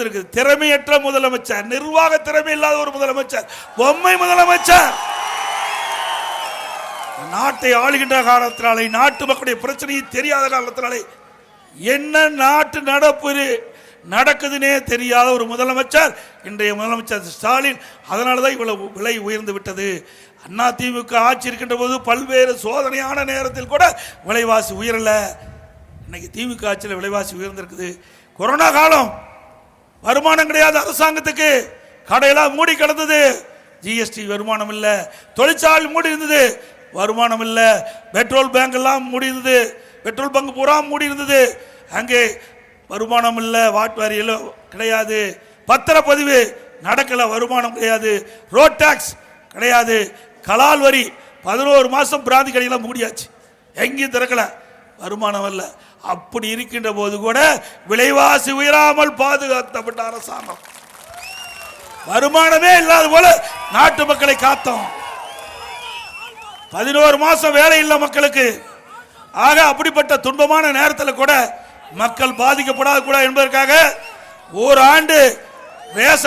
வந்திருக்கு. திறமையற்ற முதலமைச்சர், நிர்வாக திறமை இல்லாத ஒரு முதலமைச்சர், பொம்மை முதலமைச்சர். நாட்டை ஆளுகின்ற காலத்தினாலே, நாட்டு மக்களுடைய பிரச்சனையை தெரியாத காலத்தினாலே, என்ன நாட்டு நடக்குதுன்னே தெரியாத ஒரு முதலமைச்சர் இன்றைய முதலமைச்சர் ஸ்டாலின். அதனாலதான் இவ்வளவு விலை உயர்ந்து விட்டது. அண்ணா திமுக ஆட்சி இருக்கின்ற போது பல்வேறு சோதனையான நேரத்தில் கூட விலைவாசி உயரல. இன்னைக்கு திமுக ஆட்சியில் விலைவாசி உயர்ந்திருக்குது. கொரோனா காலம், வருமானம் கிடையாது அரசாங்கத்துக்கு, கடையெல்லாம் மூடி கிடந்தது, ஜிஎஸ்டி வருமானம் இல்ல, தொழிற்சாலை மூடி இருந்தது, வருமானம் இல்ல, பெட்ரோல் பேங்க் எல்லாம் மூடி இருந்தது, பெட்ரோல் பங்க் பூரா மூடி இருந்தது, அங்கே வருமானம் இல்ல, வாட் வரியில கிடையாது, பத்திரப்பதிவு நடக்கல, வருமானம் கிடையாது, ரோட் டாக்ஸ் கிடையாது, கலால் வரி 11 மாசம் பிராந்தி கடையெல்லாம் மூடியாச்சு, எங்கேயும் திறக்கல, வருமானம் இல்ல. அப்படி இருக்கின்ற போது கூட விலைவாசி உயராமல் பாதுகாக்கப்பட்ட அரசாங்கம், வருமானமே இல்லாத போல நாட்டு மக்களை காத்தோம். 11 மாசம் வேலை இல்லை மக்களுக்கு. ஆக அப்படிப்பட்ட துன்பமான நேரத்தில் கூட மக்கள் பாதிக்கப்படாத கூட என்பதற்காக ஓராண்டு ரேஷன்